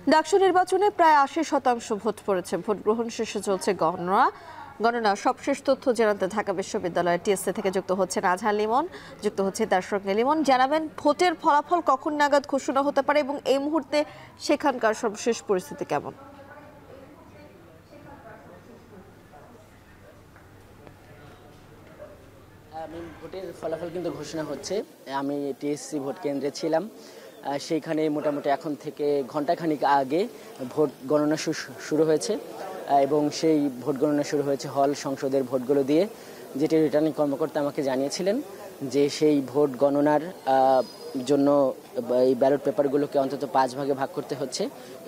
ডাকসু নির্বাচনে প্রায় ৮০% ভোট পড়েছে। ভোট গ্রহণ শেষে চলছে গণনা। সবশেষ তথ্য জানাতে ঢাকা বিশ্ববিদ্যালয়ের টিএসসি থেকে যুক্ত হচ্ছেন আজহার লিমন, যুক্ত হচ্ছে তার সঙ্গে লিমন। জানাবেন ভোটের ফলাফল কখন নাগাদ ঘোষণা হতে পারে এবং এই মুহূর্তে সেখানকার সর্বশেষ পরিস্থিতি কেমন? ভোটের ফলাফল কিন্তু ঘোষণা হচ্ছে। আমি টিএসসি ভোট কেন্দ্রে ছিলাম, সেইখানে মোটামুটি এখন থেকে ঘণ্টাখানিক আগে ভোট গণনা শুরু হয়েছে এবং সেই ভোট গণনা শুরু হয়েছে হল সংসদের ভোটগুলো দিয়ে। যেটি রিটার্নিং কর্মকর্তা আমাকে জানিয়েছিলেন যে সেই ভোট গণনার জন্য এই ব্যালট পেপারগুলোকে অন্তত 5 ভাগে ভাগ করতে হচ্ছে।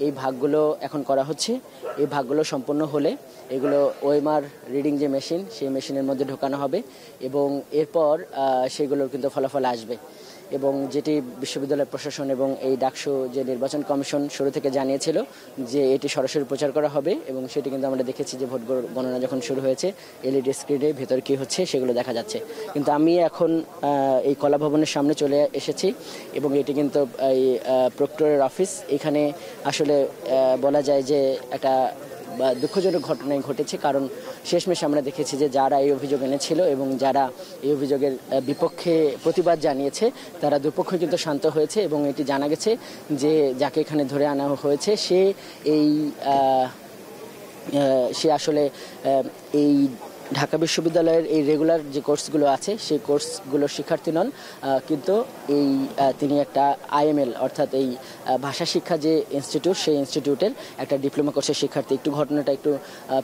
এই ভাগগুলো এখন করা হচ্ছে। এই ভাগগুলো সম্পন্ন হলে এগুলো ওএমআর রিডিং যে মেশিন, সেই মেশিনের মধ্যে ঢোকানো হবে এবং এরপর সেগুলোর কিন্তু ফলাফল আসবে। এবং যেটি বিশ্ববিদ্যালয় প্রশাসন এবং এই ডাকসু যে নির্বাচন কমিশন শুরু থেকে জানিয়েছিল যে এটি সরাসরি প্রচার করা হবে এবং সেটি কিন্তু আমরা দেখেছি যে ভোট গণনা যখন শুরু হয়েছে এলইডি স্ক্রিনে ভেতর কী হচ্ছে সেগুলো দেখা যাচ্ছে। কিন্তু আমি এখন এই কলা ভবনের সামনে চলে এসেছি এবং এটি কিন্তু এই প্রক্টরের অফিস। এখানে আসলে বলা যায় যে একটা দুঃখজনক ঘটনাই ঘটেছে, কারণ শেষমেশ আমরা দেখেছি যে যারা এই অভিযোগ এনেছিল এবং যারা এই অভিযোগের বিপক্ষে প্রতিবাদ জানিয়েছে তারা দুপক্ষ কিন্তু শান্ত হয়েছে এবং এটি জানা গেছে যে যাকে এখানে ধরে আনা হয়েছে সে আসলে এই ঢাকা বিশ্ববিদ্যালয়ের এই রেগুলার যে কোর্সগুলো আছে সেই কোর্সগুলোর শিক্ষার্থী নন, কিন্তু তিনি একটা আইএমএল অর্থাৎ এই ভাষা শিক্ষা যে ইনস্টিটিউট, সেই ইনস্টিটিউটের একটা ডিপ্লোমা কোর্সের শিক্ষার্থী। একটু ঘটনাটা একটু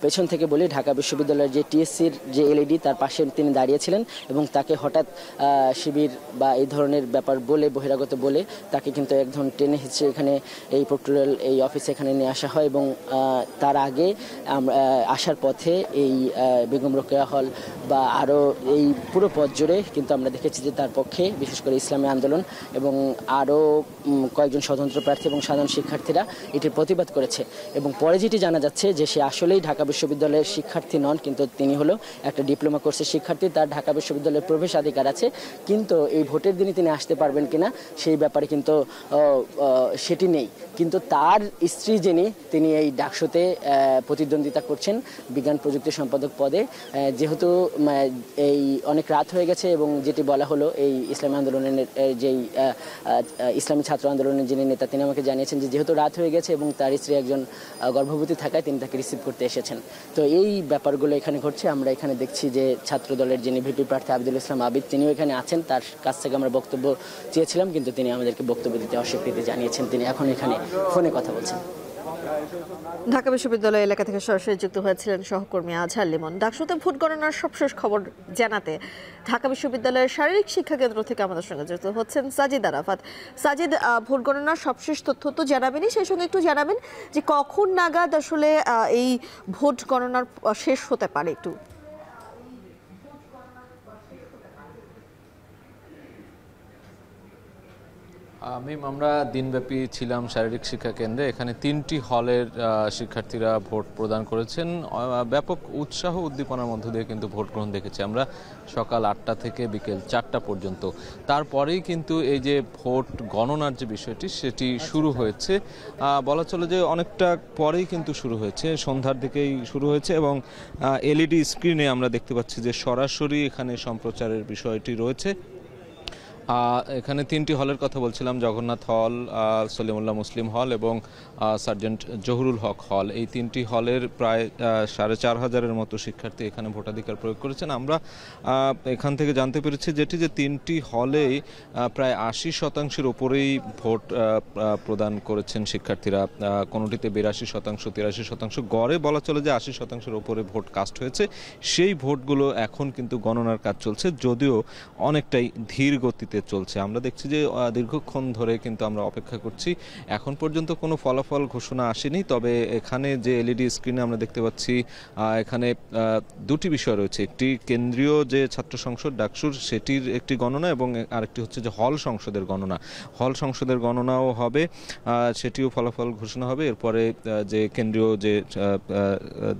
পেছন থেকে বলি। ঢাকা বিশ্ববিদ্যালয়ের যে টিএসসির যে এলইডি তার পাশে তিনি দাঁড়িয়েছিলেন এবং তাকে হঠাৎ শিবির বা এই ধরনের ব্যাপার বলে বহিরাগত বলে তাকে কিন্তু একজন টেনে হিঁচড়ে এখানে এই প্রক্টোরিয়াল এই অফিসে এখানে নিয়ে আসা হয় এবং তার আগে আসার পথে এই বেগম রোকেয়া হল বা আরও এই পুরো পথ জুড়ে কিন্তু আমরা দেখেছি যে তার পক্ষে বিশেষ করে ইসলামী আন্দোলন এবং আরও কয়েকজন স্বতন্ত্র প্রার্থী এবং সাধারণ শিক্ষার্থীরা এটির প্রতিবাদ করেছে। এবং পরে যেটি জানা যাচ্ছে যে সে আসলেই ঢাকা বিশ্ববিদ্যালয়ের শিক্ষার্থী নন, কিন্তু তিনি হলো একটা ডিপ্লোমা কোর্সের শিক্ষার্থী। তার ঢাকা বিশ্ববিদ্যালয়ের প্রবেশাধিকার আছে, কিন্তু এই ভোটের দিনে তিনি আসতে পারবেন কিনা সেই ব্যাপারে কিন্তু সেটি নেই। কিন্তু তার স্ত্রী তিনি এই ডাকসুতে প্রতিদ্বন্দ্বিতা করছেন বিজ্ঞান প্রযুক্তি সম্পাদক পদে। যেহেতু এই অনেক রাত হয়ে গেছে এবং যেটি বলা হলো এই ইসলামী আন্দোলনের যেই ইসলামী ছাত্র আন্দোলনের যিনি নেতা তিনি আমাকে জানিয়েছেন যে যেহেতু রাত হয়ে গেছে এবং তার স্ত্রী একজন গর্ভবতী থাকায় তিনি তাকে রিসিভ করতে এসেছেন। তো এই ব্যাপারগুলো এখানে ঘটছে। আমরা এখানে দেখছি যে ছাত্র দলের যিনি ভিপি প্রার্থী আবিদুল ইসলাম আবিদ তিনিও এখানে আছেন। তার কাছ থেকে আমরা বক্তব্য চেয়েছিলাম, কিন্তু তিনি আমাদেরকে বক্তব্য দিতে অস্বীকৃতি জানিয়েছেন। তিনি এখন এখানে ফোনে কথা বলছেন। ঢাকা বিশ্ববিদ্যালয় এলাকা থেকে সরাসরি যুক্ত হয়েছিলেন সহকর্মী আজহার লিমন। ডাকসুতে ভোট গণনার সবশেষ খবর জানাতে ঢাকা বিশ্ববিদ্যালয়ের শারীরিক শিক্ষা কেন্দ্র থেকে আমাদের সঙ্গে যুক্ত হচ্ছেন সাজিদ আরাফাত। সাজিদ, ভোট গণনার সবশেষ তথ্য তো জানাবেনই, সেই সঙ্গে একটু জানাবেন যে কখন নাগাদ আসলে এই ভোট গণনার শেষ হতে পারে একটু। আমরা দিনব্যাপী ছিলাম শারীরিক শিক্ষা কেন্দ্রে। এখানে 3টি হলের শিক্ষার্থীরা ভোট প্রদান করেছেন। ব্যাপক উৎসাহ উদ্দীপনার মধ্য দিয়ে কিন্তু ভোট গ্রহণ দেখেছি আমরা সকাল 8টা থেকে বিকেল 4টা পর্যন্ত। তারপরেই কিন্তু এই যে ভোট গণনার যে বিষয়টি সেটি শুরু হয়েছে, বলা চলে যে অনেকটা পরেই কিন্তু শুরু হয়েছে, সন্ধ্যার দিকেই শুরু হয়েছে এবং এলইডি স্ক্রিনে আমরা দেখতে পাচ্ছি যে সরাসরি এখানে সম্প্রচারের বিষয়টি রয়েছে। এখানে 3টি হলের কথা বলছিলাম, জগন্নাথ হল, সলিমুল্লাহ মুসলিম হল এবং সার্জেন্ট জহুরুল হক হল। এই 3টি হলের প্রায় 4,500-এর মতো শিক্ষার্থী এখানে ভোটাধিকার প্রয়োগ করেছেন। আমরা এখান থেকে জানতে পেরেছি যে 3টি হলেই প্রায় 80%-এর উপরেই ভোট প্রদান করেছেন শিক্ষার্থীরা। কোনোটিতে 82%, 83%, গড়ে বলা চলে যে 80%-এর উপরে ভোট কাস্ট হয়েছে। সেই ভোটগুলো এখন কিন্তু গণনার কাজ চলছে, যদিও অনেকটাই ধীর গতিতে চলছে। আমরা দেখছি যে দীর্ঘক্ষণ ধরে কিন্তু আমরা অপেক্ষা করছি, এখন পর্যন্ত কোনো ফলাফল ঘোষণা আসেনি। তবে এখানে যে এলইডি স্ক্রিনে আমরা দেখতে পাচ্ছি এখানে 2টি বিষয় রয়েছে। একটি কেন্দ্রীয় যে ছাত্র সংসদ ডাকসুর সেটির একটি গণনা এবং আরেকটি হচ্ছে যে হল সংসদের গণনা। হল সংসদের গণনাও হবে, সেটিও ফলাফল ঘোষণা হবে। এরপরে যে কেন্দ্রীয়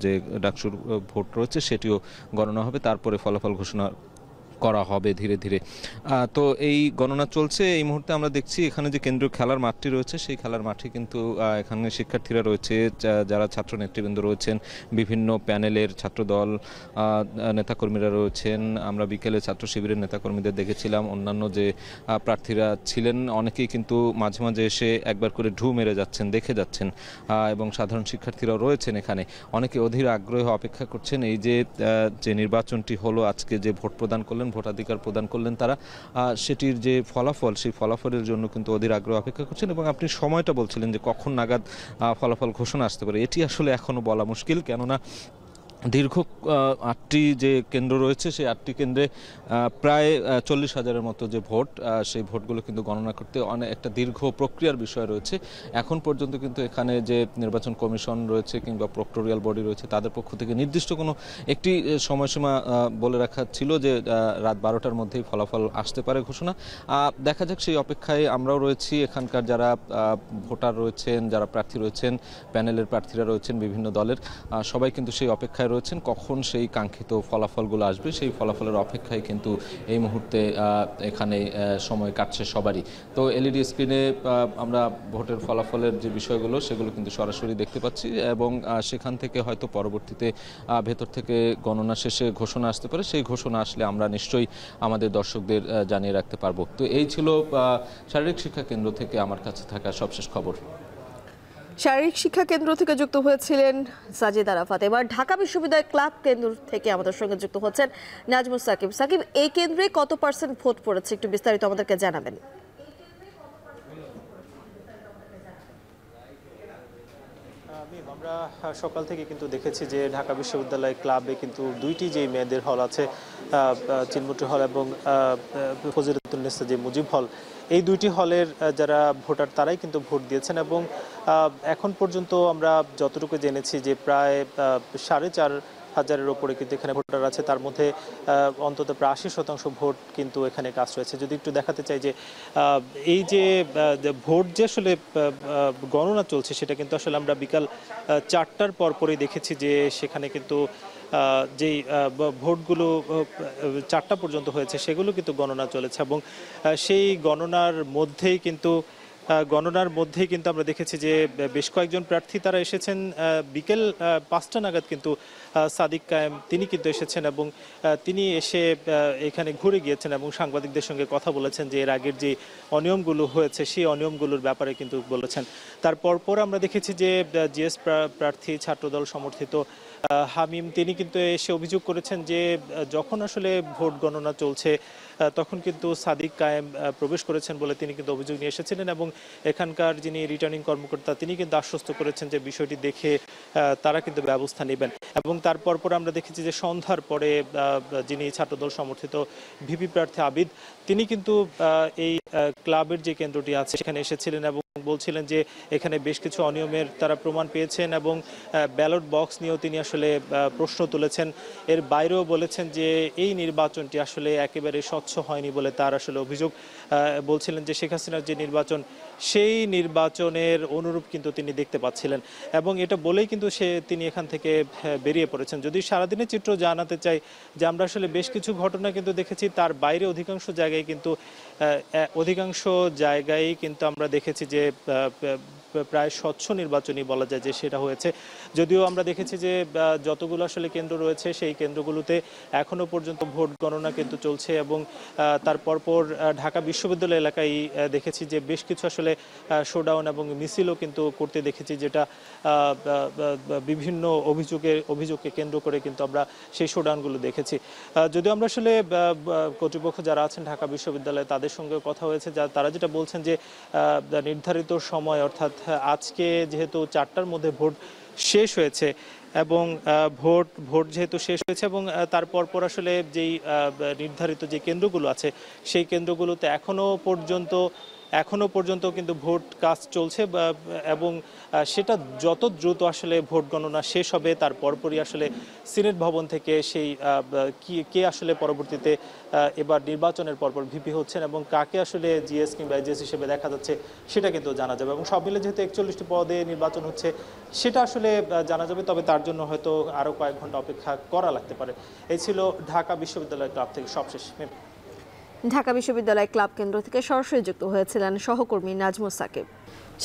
যে ডাকসুর ভোট রয়েছে সেটিও গণনা হবে, তারপরে ফলাফল ঘোষণা করা হবে ধীরে ধীরে। তো এই গণনা চলছে। এই মুহূর্তে আমরা দেখছি এখানে যে কেন্দ্রীয় খেলার মাঠটি রয়েছে সেই খেলার মাঠে কিন্তু এখানে শিক্ষার্থীরা রয়েছে, যারা ছাত্র নেতৃবৃন্দ রয়েছেন, বিভিন্ন প্যানেলের ছাত্রদল নেতাকর্মীরা রয়েছেন। আমরা বিকেলে ছাত্র শিবিরের নেতাকর্মীদের দেখেছিলাম। অন্যান্য যে প্রার্থীরা ছিলেন অনেকেই কিন্তু মাঝে মাঝে এসে একবার করে ঢু মেরে যাচ্ছেন, দেখে যাচ্ছেন, এবং সাধারণ শিক্ষার্থীরাও রয়েছেন এখানে। অনেকে অধীর আগ্রহে অপেক্ষা করছেন এই যে নির্বাচনটি হলো, আজকে যে ভোট প্রদান করলেন, ভোটাধিকার প্রদান করলেন তারা, সেটির যে ফলাফল, সেই ফলাফলের জন্য কিন্তু অধীর আগ্রহ অপেক্ষা করছেন। এবং আপনি সময়টা বলছিলেন যে কখন নাগাদ ফলাফল ঘোষণা আসতে পারে, এটি আসলে এখনো বলা মুশকিল। কেননা দীর্ঘ 8টি যে কেন্দ্র রয়েছে সেই 8টি কেন্দ্রে প্রায় 40,000-এর মতো যে ভোট, সেই ভোটগুলো কিন্তু গণনা করতে অনেক একটা দীর্ঘ প্রক্রিয়ার বিষয় রয়েছে। এখন পর্যন্ত কিন্তু এখানে যে নির্বাচন কমিশন রয়েছে কিংবা প্রক্টোরিয়াল বডি রয়েছে তাদের পক্ষ থেকে নির্দিষ্ট কোনো একটি সময়সীমা বলে রাখা ছিল যে রাত 12টার মধ্যেই ফলাফল আসতে পারে ঘোষণা। দেখা যাক, সেই অপেক্ষায় আমরাও রয়েছি। এখানকার যারা ভোটার রয়েছেন, যারা প্রার্থী রয়েছেন, প্যানেলের প্রার্থীরা রয়েছেন বিভিন্ন দলের, সবাই কিন্তু সেই অপেক্ষায় রয়েছেন কখন সেই কাঙ্ক্ষিত ফলাফলগুলো আসবে। সেই ফলাফলের অপেক্ষায় কিন্তু এই মুহূর্তে এখানে সময় কাটছে সবারই। তো এলইডি স্ক্রিনে আমরা ভোটের ফলাফলের যে বিষয়গুলো সেগুলো কিন্তু সরাসরি দেখতে পাচ্ছি, এবং সেখান থেকে হয়তো পরবর্তীতে ভেতর থেকে গণনা শেষে ঘোষণা আসতে পারে। সেই ঘোষণা আসলে আমরা নিশ্চয়ই আমাদের দর্শকদের জানিয়ে রাখতে পারবো। তো এই ছিল শারীরিক শিক্ষা কেন্দ্র থেকে আমার কাছে থাকা সবশেষ খবর। শারীরিক শিক্ষা কেন্দ্র থেকে যুক্ত হয়েছিলেন সাজিদা রাফাত। এবার ঢাকা বিশ্ববিদ্যালয় ক্লাব কেন্দ্র থেকে আমাদের সঙ্গে যুক্ত হচ্ছেন নাজমুস সাকিব। সাকিব, এই কেন্দ্রে কত % ভোট পড়েছে, একটু বিস্তারিত আমাদেরকে জানাবেন। আমরা সকাল থেকে কিন্তু দেখেছি যে ঢাকা বিশ্ববিদ্যালয় ক্লাবে কিন্তু দুইটি যে মেয়েদের হল আছে, চিনমুটি হল এবং ফজিলাতুন্নেসা যে মুজিব হল, এই দুইটি হলের যারা ভোটার তারাই কিন্তু ভোট দিয়েছেন। এবং এখন পর্যন্ত আমরা যতটুকু জেনেছি যে প্রায় 4,500-এর ওপরে কিন্তু এখানে ভোটার আছে। তার মধ্যে অন্তত প্রায় 80% ভোট কিন্তু এখানে কাজ রয়েছে। যদি একটু দেখাতে চাই যে এই যে ভোট যে আসলে গণনা চলছে সেটা কিন্তু আসলে আমরা বিকাল 4টার পরপরই দেখেছি যে সেখানে কিন্তু যেই ভোটগুলো 4টা পর্যন্ত হয়েছে সেগুলো কিন্তু গণনা চলেছে। এবং সেই গণনার মধ্যেই কিন্তু আমরা দেখেছি যে বেশ কয়েকজন প্রার্থী তারা এসেছেন বিকেল 5টা নাগাদ। কিন্তু সাদিক কায়েম তিনি কিন্তু এসেছেন এবং তিনি এসে এখানে ঘুরে গিয়েছেন এবং সাংবাদিকদের সঙ্গে কথা বলেছেন যে এর আগের যে অনিয়মগুলো হয়েছে সেই অনিয়মগুলোর ব্যাপারে কিন্তু বলেছেন। তারপর আমরা দেখেছি যে জিএস প্রার্থী ছাত্রদল সমর্থিত হামিম তিনি কিন্তু এসে অভিযোগ করেছেন যে যখন আসলে ভোট গণনা চলছে তখন কিন্তু সাদিক কায়েম প্রবেশ করেছেন বলে তিনি কিন্তু অভিযোগ নিয়ে এসেছিলেন। এবং এখানকার যিনি রিটার্নিং কর্মকর্তা তিনি কিন্তু আশ্বস্ত করেছেন যে বিষয়টি দেখে তারা কিন্তু ব্যবস্থা নেবেন। এবং তারপর আমরা দেখেছি যে সন্ধ্যার পরে যিনি ছাত্রদল সমর্থিত ভিপি প্রার্থী আবিদ তিনি কিন্তু এই ক্লাবের যে কেন্দ্রটি আছে সেখানে এসেছিলেন এবং বলছিলেন যে এখানে বেশ কিছু অনিয়মের তারা প্রমাণ পেয়েছেন এবং ব্যালট বক্স নিয়েও তিনি আসলে প্রশ্ন তুলেছেন। এর বাইরেও বলেছেন যে এই নির্বাচনটি আসলে একেবারে স্বচ্ছ হয়নি বলে তার আসলে অভিযোগ। বলছিলেন যে শেখ হাসিনার যে নির্বাচন সেই নির্বাচনের অনুরূপ কিন্তু তিনি দেখতে পাচ্ছিলেন এবং এটা বলেই কিন্তু তিনি এখান থেকে বেরিয়ে পড়েছেন। যদি সারাদিনের চিত্র জানাতে চাই যে আমরা আসলে বেশ কিছু ঘটনা কিন্তু দেখেছি, তার বাইরে অধিকাংশ জায়গায় কিন্তু আমরা দেখেছি যে প্রায় স্বচ্ছ নির্বাচনই বলা যায় যে সেটা হয়েছে। যদিও আমরা দেখেছি যে যতগুলো আসলে কেন্দ্র রয়েছে সেই কেন্দ্রগুলোতে এখনো পর্যন্ত ভোট গণনা কিন্তু চলছে এবং তার পরপর ঢাকা বিশ্ববিদ্যালয় এলাকায় দেখেছি যে বেশ কিছু আসলে শোডাউন এবং মিছিলও কিন্তু করতে দেখেছি, যেটা বিভিন্ন অভিযোগকে কেন্দ্র করে কিন্তু আমরা সেই শোডাউনগুলো দেখেছি। যদিও আমরা আসলে কর্তৃপক্ষ যারা আছেন ঢাকা বিশ্ববিদ্যালয়ে তাদের সঙ্গে কথা হয়েছে, তারা যেটা বলছেন যে নির্ধারিত সময় অর্থাৎ আজকে যেহেতু 4টার মধ্যে ভোট শেষ হয়েছে এবং ভোট যেহেতু শেষ হয়েছে এবং তারপর আসলে যেই নির্ধারিত যে কেন্দ্রগুলো আছে সেই কেন্দ্রগুলোতে এখনো পর্যন্ত এখনো পর্যন্ত কিন্তু ভোট কাজ চলছে এবং সেটা যত দ্রুত আসলে ভোট গণনা শেষ হবে তার পরপরই আসলে সিনেট ভবন থেকে সেই কে আসলে পরবর্তীতে এবার নির্বাচনের পরপর ভিপি হচ্ছেন এবং কাকে আসলে জিএস কিংবা এজিএস হিসেবে দেখা যাচ্ছে সেটা কিন্তু জানা যাবে এবং সব মিলে যেহেতু 41টি পদে নির্বাচন হচ্ছে সেটা আসলে জানা যাবে, তবে তার জন্য হয়তো আরও কয়েক ঘন্টা অপেক্ষা করা লাগতে পারে। এই ছিল ঢাকা বিশ্ববিদ্যালয় ক্লাব থেকে সবশেষ। ঢাকা বিশ্ববিদ্যালয় ক্লাব কেন্দ্র থেকে সরাসরি যুক্ত হয়েছিলেন সহকর্মী নাজমুস সাকিব।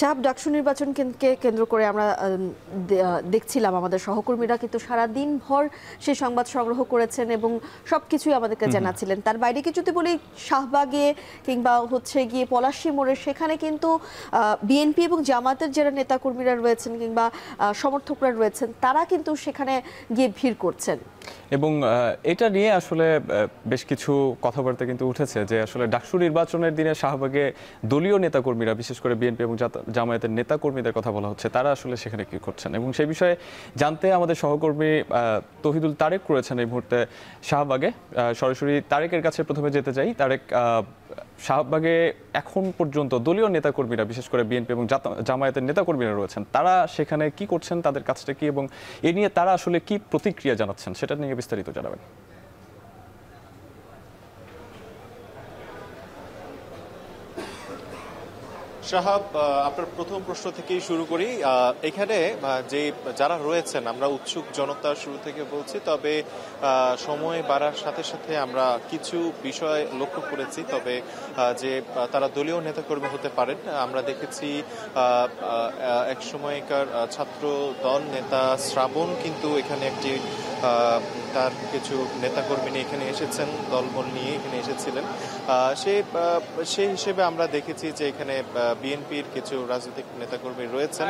সাব ডাকসু নির্বাচনকে কেন্দ্র করে আমরা দেখছিলাম আমাদের সহকর্মীরা কিন্তু সারাদিন ভর সেই সংবাদ সংগ্রহ করেছেন এবং সবকিছুই আমাদেরকে জানাচ্ছিলেন। তার বাইরে কি যদি বলি শাহবাগে কিংবা হচ্ছে গিয়ে পলাশী মোড়ে, সেখানে কিন্তু বিএনপি এবং জামাতের যারা নেতাকর্মীরা রয়েছেন কিংবা সমর্থকরা রয়েছেন তারা কিন্তু সেখানে গিয়ে ভিড় করছেন। এবং এটা নিয়ে আসলে বেশ কিছু কথাবার্তা কিন্তু উঠেছে যে আসলে ডাকসু নির্বাচনের দিনে শাহবাগে দলীয় নেতাকর্মীরা, বিশেষ করে বিএনপি এবং জামায়াতের নেতাকর্মীদের কথা বলা হচ্ছে, তারা আসলে সেখানে কি করছেন এবং সেই বিষয়ে জানতে আমাদের সহকর্মী তহিদুল তারেক রয়েছেন এই মুহূর্তে শাহবাগে। সরাসরি তারেকের কাছে প্রথমে যেতে চাই। তারেক, শাহবাগে এখন পর্যন্ত দলীয় নেতাকর্মীরা, বিশেষ করে বিএনপি এবং জামায়াতের নেতাকর্মীরা রয়েছেন, তারা সেখানে কি করছেন, তাদের কাজটা কি এবং এ নিয়ে তারা আসলে কি প্রতিক্রিয়া জানাচ্ছেন সেটা নিয়ে বিস্তারিত জানাবেন। শাহাব, আপনার প্রথম প্রশ্ন থেকেই শুরু করি। এখানে যে যারা রয়েছেন, আমরা উৎসুক জনতা শুরু থেকে বলছি, তবে সময় বাড়ার সাথে সাথে আমরা কিছু বিষয় লক্ষ্য করেছি। তবে যে তারা দলীয় নেতাকর্মী হতে পারেন, আমরা দেখেছি এক সময়কার ছাত্র দল নেতা শ্রাবণ কিন্তু এখানে একটি তার কিছু নেতাকর্মী নিয়ে এখানে এসেছেন, দলবল নিয়ে এখানে এসেছিলেন। সেই হিসেবে আমরা দেখেছি যে এখানে বিএনপির কিছু রাজনৈতিক নেতাকর্মী রয়েছেন।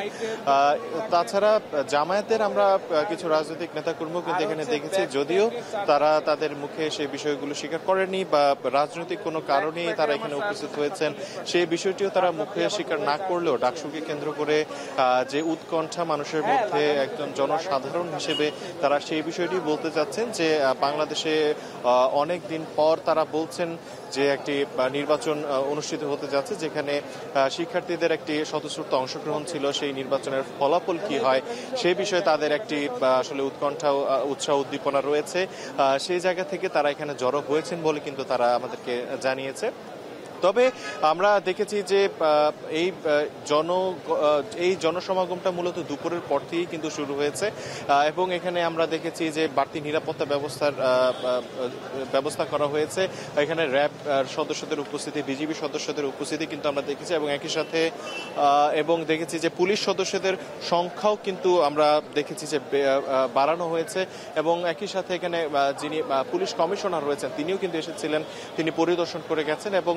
তাছাড়া জামায়াতের আমরা কিছু রাজনৈতিক নেতাকর্মীও কিন্তু এখানে দেখেছি, যদিও তারা তাদের মুখে সেই বিষয়গুলো স্বীকার করেনি বা রাজনৈতিক কোনো কারণেই তারা এখানে উপস্থিত হয়েছেন সেই বিষয়টিও তারা মুখে স্বীকার না করলেও ডাকসুকে কেন্দ্র করে যে উৎকণ্ঠা মানুষের মধ্যে একজন জনসাধারণ হিসেবে তারা সেই বিষয়টি বলতে চাচ্ছেন যে বাংলাদেশে অনেক দিন পর তারা বলছেন যে একটি নির্বাচন অনুষ্ঠিত হতে যাচ্ছে, যেখানে শিক্ষার্থীদের একটি স্বতঃস্ফূর্ত অংশগ্রহণ ছিল। সেই নির্বাচনের ফলাফল কি হয় সেই বিষয়ে তাদের একটি আসলে উৎকণ্ঠা, উৎসাহ, উদ্দীপনা রয়েছে। সেই জায়গা থেকে তারা এখানে জড়ো হয়েছেন বলে কিন্তু তারা আমাদেরকে জানিয়েছে। তবে আমরা দেখেছি যে এই জনসমাগমটা মূলত দুপুরের পর থেকেই কিন্তু শুরু হয়েছে এবং এখানে আমরা দেখেছি যে বাড়তি নিরাপত্তা ব্যবস্থা করা হয়েছে। এখানে র্যাব সদস্যদের উপস্থিতি, বিজিবি সদস্যদের উপস্থিতি কিন্তু আমরা দেখেছি এবং একই সাথে দেখেছি যে পুলিশ সদস্যদের সংখ্যাও কিন্তু আমরা দেখেছি যে বাড়ানো হয়েছে এবং একই সাথে এখানে যিনি পুলিশ কমিশনার রয়েছেন তিনিও কিন্তু এসেছিলেন, তিনি পরিদর্শন করে গেছেন এবং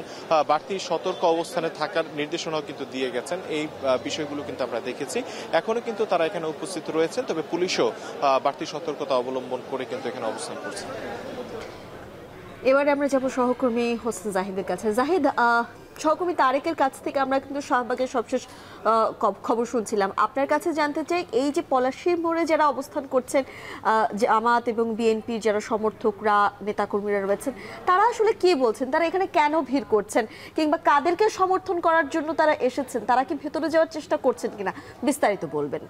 বাড়তি সতর্ক অবস্থানে থাকার নির্দেশনাও কিন্তু দিয়ে গেছেন। এই বিষয়গুলো কিন্তু আমরা দেখেছি। এখনো কিন্তু তারা এখানে উপস্থিত রয়েছেন, তবে পুলিশও বাড়তি সতর্কতা অবলম্বন করে কিন্তু এখানে অবস্থান করছে। এবারে আমরা যাব সহকর্মী হোসেন জাহিদের কাছে। জাহিদ, সহকর্মী তারেকের কাছ থেকে আমরা কিন্তু শাহবাগের সবশেষ খবর শুনছিলাম। আপনার কাছে জানতে চাই, এই যে পলাশী মোড়ে যারা অবস্থান করছেন, জামাত এবং বিএনপির যারা সমর্থকরা, নেতাকর্মীরা রয়েছেন, তারা আসলে কি বলছেন? তারা এখানে কেন ভিড় করছেন কিংবা কাদেরকে সমর্থন করার জন্য তারা এসেছেন? তারা কি ভেতরে যাওয়ার চেষ্টা করছেন কিনা বিস্তারিত বলবেন।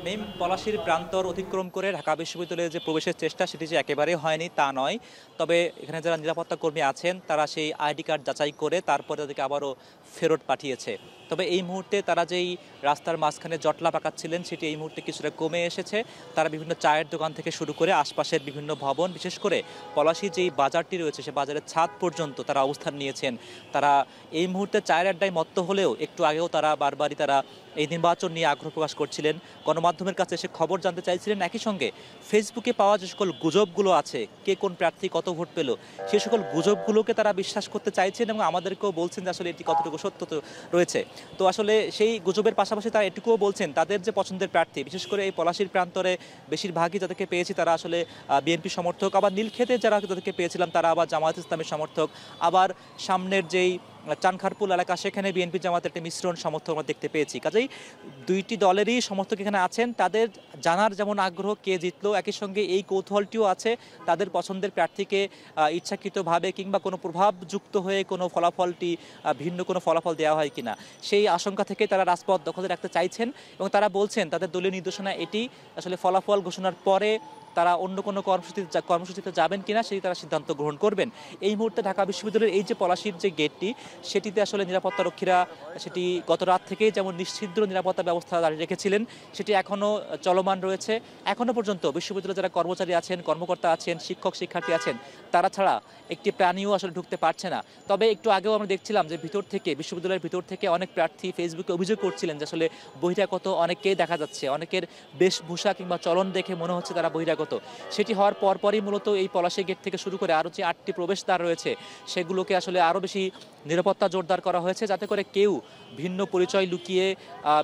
মেম, পলাশীর প্রান্তর অতিক্রম করে ঢাকা বিশ্ববিদ্যালয়ে যে প্রবেশের চেষ্টা সেটি যে একেবারেই হয়নি তা নয়, তবে এখানে যারা নিরাপত্তা কর্মী আছেন তারা সেই আইডি কার্ড যাচাই করে তারপরে তাদেরকে আবারও ফেরত পাঠিয়েছে। তবে এই মুহূর্তে তারা যেই রাস্তার মাঝখানে জটলা পাকাচ্ছিলেন সেটি এই মুহূর্তে কিছুটা কমে এসেছে। তারা বিভিন্ন চায়ের দোকান থেকে শুরু করে আশপাশের বিভিন্ন ভবন, বিশেষ করে পলাশী যেই বাজারটি রয়েছে সে বাজারের ছাদ পর্যন্ত তারা অবস্থান নিয়েছেন। তারা এই মুহূর্তে চায়ের আড্ডায় মত্ত হলেও একটু আগেও তারা বারবারই তারা এই নির্বাচন নিয়ে আগ্রহ প্রকাশ করছিলেন, গণমাধ্যমের কাছে এসে খবর জানতে চাইছিলেন। একই সঙ্গে ফেসবুকে পাওয়া যে সকল গুজবগুলো আছে, কে কোন প্রার্থী কত ভোট পেল, সেই সকল গুজবগুলোকে তারা বিশ্বাস করতে চাইছেন এবং আমাদেরকেও বলছেন যে আসলে এটি কতটুকু সত্য রয়েছে। তো আসলে সেই গুজবের পাশাপাশি তারা এটুকুও বলছেন তাদের যে পছন্দের প্রার্থী, বিশেষ করে এই পলাশীর প্রান্তরে বেশিরভাগই যাদেরকে পেয়েছি তারা আসলে বিএনপি সমর্থক, আবার নীলক্ষেতে যারা যাদেরকে পেয়েছিলাম তারা আবার জামায়াত ইসলামের সমর্থক, আবার সামনের যেই চানখারপুল এলাকা, সেখানে বিএনপি জামাতের একটা মিশ্রণ সমর্থক আমরা দেখতে পেয়েছি। কাজেই দুইটি দলেরই সমর্থক এখানে আছেন, তাদের জানার যেমন আগ্রহ কে জিতলো, একই সঙ্গে এই কৌতূহলটিও আছে তাদের পছন্দের প্রার্থীকে ইচ্ছাকৃতভাবে কিংবা কোনো প্রভাবযুক্ত হয়ে কোনো ফলাফলটি ভিন্ন কোনো ফলাফল দেওয়া হয় কিনা, সেই আশঙ্কা থেকে তারা রাজপথ দখলে রাখতে চাইছেন। এবং তারা বলছেন তাদের দলীয় নির্দেশনা এটি, আসলে ফলাফল ঘোষণার পরে তারা অন্য কোনো কর্মসূচিতে যাবেন কিনা সেই তারা সিদ্ধান্ত গ্রহণ করবেন। এই মুহূর্তে ঢাকা বিশ্ববিদ্যালয়ের এই যে পলাশির যে গেটটি, সেটিতে আসলে নিরাপত্তারক্ষীরা সেটি গত রাত থেকেই যেমন নিশ্ছিদ্র নিরাপত্তা ব্যবস্থা জারি রেখেছিলেন, সেটি এখনও চলমান রয়েছে। এখনও পর্যন্ত বিশ্ববিদ্যালয়ে যারা কর্মচারী আছেন, কর্মকর্তা আছেন, শিক্ষক শিক্ষার্থী আছেন, তারা ছাড়া একটি প্রাণীও আসলে ঢুকতে পারছে না। তবে একটু আগেও আমরা দেখছিলাম যে বিশ্ববিদ্যালয়ের ভিতর থেকে অনেক প্রার্থী ফেসবুকে অভিযোগ করছিলেন যে আসলে বহিরাগত অনেককেই দেখা যাচ্ছে, অনেকের বেশভূষা কিংবা চলন দেখে মনে হচ্ছে তারা বহিরাগত। সেটি হওয়ার পরপরই মূলত এই পলাশী গেট থেকে শুরু করে আরও যে 8টি প্রবেশদ্বার রয়েছে সেগুলোকে আসলে আরও বেশি নিরাপত্তা জোরদার করা হয়েছে, যাতে করে কেউ ভিন্ন পরিচয় লুকিয়ে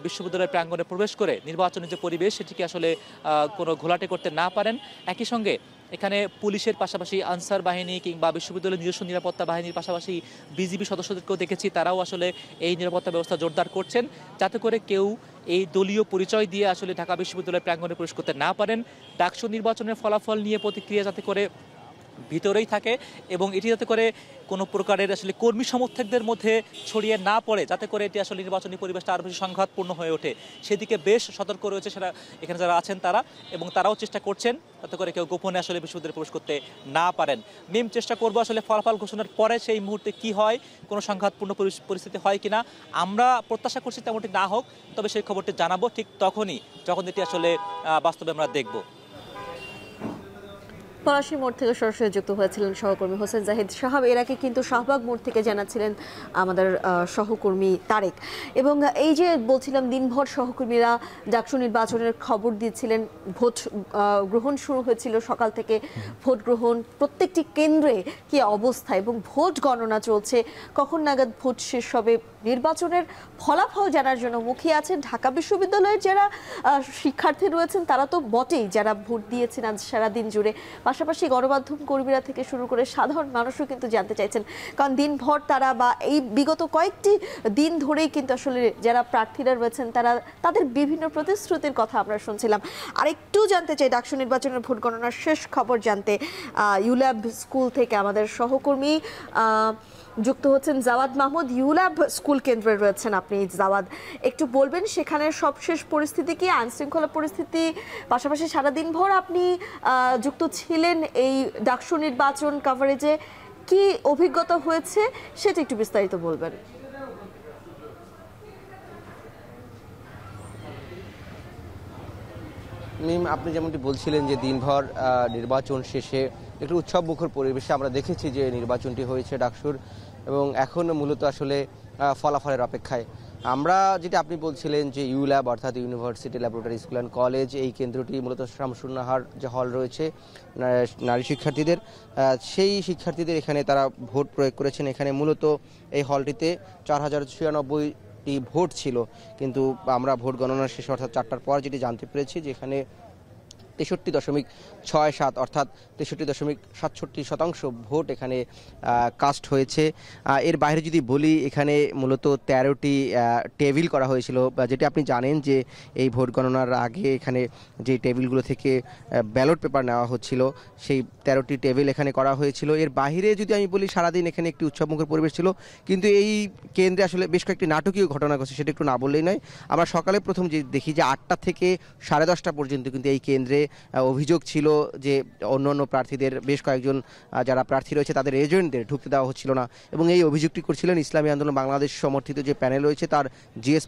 বিশ্ববিদ্যালয়ের প্রাঙ্গণে প্রবেশ করে নির্বাচনের যে পরিবেশ সেটিকে আসলে কোনো ঘোলাটে করতে না পারেন। একই সঙ্গে এখানে পুলিশের পাশাপাশি আনসার বাহিনী কিংবা বিশ্ববিদ্যালয়ের নিজস্ব নিরাপত্তা বাহিনীর পাশাপাশি বিজিবি সদস্যদেরকেও দেখেছি, তারাও আসলে এই নিরাপত্তা ব্যবস্থা জোরদার করছেন, যাতে করে কেউ এই দলীয় পরিচয় দিয়ে আসলে ঢাকা বিশ্ববিদ্যালয়ের প্রাঙ্গণে প্রবেশ করতে না পারেন। ডাকসু নির্বাচনের ফলাফল নিয়ে প্রতিক্রিয়া যাতে করে ভিতরেই থাকে এবং এটি যাতে করে কোনো প্রকারের আসলে কর্মী সমর্থকদের মধ্যে ছড়িয়ে না পড়ে, যাতে করে এটি আসলে নির্বাচনী পরিবেশটা আরও বেশি সংঘাতপূর্ণ হয়ে ওঠে, সেদিকে বেশ সতর্ক রয়েছে সেটা এখানে যারা আছেন তারা, এবং তারাও চেষ্টা করছেন যাতে করে কেউ গোপনে আসলে বিশ্ববিদ্যালয়ে প্রবেশ করতে না পারেন। চেষ্টা করবো আসলে ফলাফল ঘোষণার পরে সেই মুহূর্তে কি হয়, কোনো সংঘাতপূর্ণ পরিস্থিতি হয় কিনা। আমরা প্রত্যাশা করছি তেমনটি না হোক, তবে সেই খবরটি জানাবো ঠিক তখনই যখন এটি আসলে বাস্তবে আমরা দেখব। পলাশী মোড় থেকে সরাসরি যুক্ত হয়েছিলেন সহকর্মী হোসেন জাহিদ সাহাব। এর আগে কিন্তু শাহবাগ মোড় থেকে জানাচ্ছিলেন আমাদের সহকর্মী তারেক। এবং এই যে বলছিলাম দিনভর সহকর্মীরা ডাকসু নির্বাচনের খবর দিয়েছিলেন, ভোট গ্রহণ শুরু হয়েছিল সকাল থেকে, ভোট গ্রহণ প্রত্যেকটি কেন্দ্রে কি অবস্থা এবং ভোট গণনা চলছে, কখন নাগাদ ভোট শেষ হবে, নির্বাচনের ফলাফল জানার জন্য মুখিয়ে আছেন ঢাকা বিশ্ববিদ্যালয়ের যারা শিক্ষার্থী রয়েছেন তারা তো বটেই, যারা ভোট দিয়েছেন আজ সারাদিন জুড়ে, পাশাপাশি গণমাধ্যম কর্মীরা থেকে শুরু করে সাধারণ মানুষও কিন্তু জানতে চাইছেন, কারণ দিনভর তারা বা এই বিগত কয়েকটি দিন ধরেই কিন্তু আসলে যারা প্রার্থীরা রয়েছেন তারা তাদের বিভিন্ন প্রতিশ্রুতির কথা আমরা শুনছিলাম। আরেকটু জানতে চাই ডাকসু নির্বাচনের ভোট গণনার শেষ খবর জানতে ইউল্যাব স্কুল থেকে আমাদের সহকর্মী যুক্ত হচ্ছেন জাওয়াদ মাহমুদ। ইউল্যাব স্কুল কেন্দ্রে রয়েছেন আপনি জাওয়াদ, একটু বলবেন সেখানে সবশেষ পরিস্থিতি কি, আইনশৃঙ্খলা পরিস্থিতি, পাশাপাশি সারাদিন ভর আপনি যুক্ত ছিলেন এই ডাকসু নির্বাচন কভারেজে, কি অভিজ্ঞতা হয়েছে সেটা একটু বিস্তারিত বলবেন। আপনি যেমনটি বলছিলেন যে দিনভর নির্বাচন শেষে একটু উৎসব মুখর পরিবেশে আমরা দেখেছি যে নির্বাচনটি হয়েছে ডাকসুর, এবং এখন মূলত আসলে ফলাফলের অপেক্ষায় আমরা। যেটা আপনি বলছিলেন যে ইউল্যাব অর্থাৎ university laboratory school and college, এই কেন্দ্রটি মূলত শামসুন্নাহার যে হল রয়েছে নারী শিক্ষার্থীদের, সেই শিক্ষার্থীদের এখানে তারা ভোট প্রয়োগ করেছেন। এখানে মূলত এই হলটিতে 4096টি ভোট ছিল, কিন্তু আমরা ভোট গণনার শেষে অর্থাৎ 4টার পর যেটি জানতে পেরেছি যে এখানে 63.67 অর্থাৎ 63.67% ভোট এখানে কাস্ট হয়েছে। এর বাইরে যদি বলি, এখানে মূলত 13টি টেবিল করা হয়েছিল, যেটি আপনি জানেন যে এই ভোট গণনার আগে এখানে যে টেবিলগুলো থেকে ব্যালট পেপার নেওয়া হচ্ছিল সেই 13টি টেবিল এখানে করা হয়েছিল। এর বাইরে যদি আমি বলি, সারাদিন এখানে একটি উৎসবমুখর পরিবেশ ছিল, কিন্তু এই কেন্দ্রে আসলে বেশ কয়েকটি নাটকীয় ঘটনা ঘটছে, সেটা একটু না বললেই নয়। আমরা সকালে প্রথম যে দেখি যে 8টা থেকে 10:30 পর্যন্ত কিন্তু এই কেন্দ্রে অভিযোগ ছিল যে অন্য প্রার্থীদের বেশ কয়েকজন যারা প্রার্থী রয়েছে তাদের এজেন্টদের ঢুকতে দেওয়া হচ্ছিল না, এবং এই অভিযোগটি করছিলেন ইসলামী আন্দোলন বাংলাদেশ সমর্থিত যে প্যানেল রয়েছে তার জিএস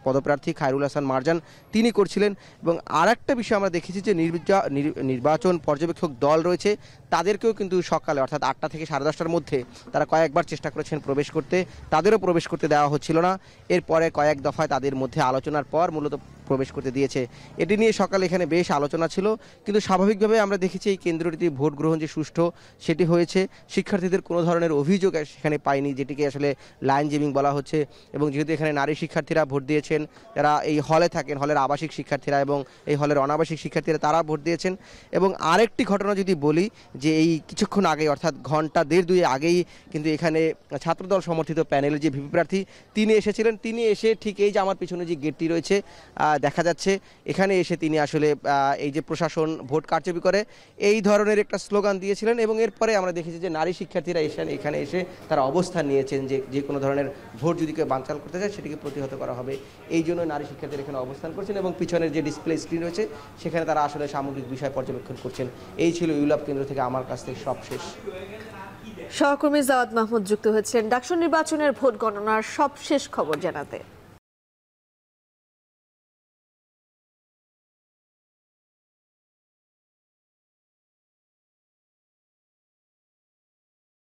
পদপ্রার্থী খায়রুল হাসান মারজান, তিনি করছিলেন। এবং আর একটা বিষয় আমরা দেখেছি যে নির্বাচন পর্যবেক্ষক দল রয়েছে, তাদেরকেও কিন্তু সকালে অর্থাৎ 8টা থেকে 10:30টার মধ্যে তারা কয়েকবার চেষ্টা করেছেন প্রবেশ করতে, তাদেরও প্রবেশ করতে দেওয়া হচ্ছিল না। এরপরে কয়েক দফায় তাদের মধ্যে আলোচনার পর মূলত প্রবেশ করতে দিয়েছে। এটি নিয়ে সকালে এখানে বেশ আলোচনা ছিল, কিন্তু স্বাভাবিকভাবে আমরা দেখেছি এই কেন্দ্রটিতে ভোট গ্রহণ যে সুষ্ঠু সেটি হয়েছে। শিক্ষার্থীদের কোনো ধরনের অভিযোগ সেখানে পায়নি, যেটিকে আসলে লাইন জেমিং বলা হচ্ছে। এবং যেহেতু এখানে নারী শিক্ষার্থীরা ভোট দিয়েছেন, যারা এই হলে থাকেন, হলের আবাসিক শিক্ষার্থীরা এবং এই হলের অনাবাসিক শিক্ষার্থীরা, তারা ভোট দিয়েছেন। এবং আরেকটি ঘটনা যদি বলি, যে এই কিছুক্ষণ আগে অর্থাৎ ঘন্টা দেড় দুই আগেই কিন্তু এখানে ছাত্রদল সমর্থিত প্যানেলের যে ভিপি প্রার্থী তিনি এসেছিলেন। তিনি এসে ঠিক এই যে আমার পিছনে যে গেটটি রয়েছে দেখা যাচ্ছে, এখানে এসে তিনি আসলে এই যে প্রশাসন ভোট কারচুপি করে এই ধরনের একটা স্লোগান দিয়েছিলেন। এবং এরপরে আমরা দেখেছি যে নারী শিক্ষার্থীরা এখানে এসে তারা অবস্থান নিয়েছেন যে কোনো ধরনের ভোট যদি কেউ বানচাল করতে চায় সেটিকে প্রতিহত করা হবে, এই জন্য নারী শিক্ষার্থীরা এখানে অবস্থান করছেন। এবং পিছনের যে ডিসপ্লে স্ক্রিন রয়েছে সেখানে তারা আসলে সামগ্রিক বিষয় পর্যবেক্ষণ করছেন। এই ছিল ইউলাপ কেন্দ্র থেকে আমার কাছ থেকে সব শেষ। সহকর্মী জাওয়াদ মাহমুদ যুক্ত হয়েছিলেন ডাকসু নির্বাচনের ভোট গণনার সবশেষ খবর জানাতে।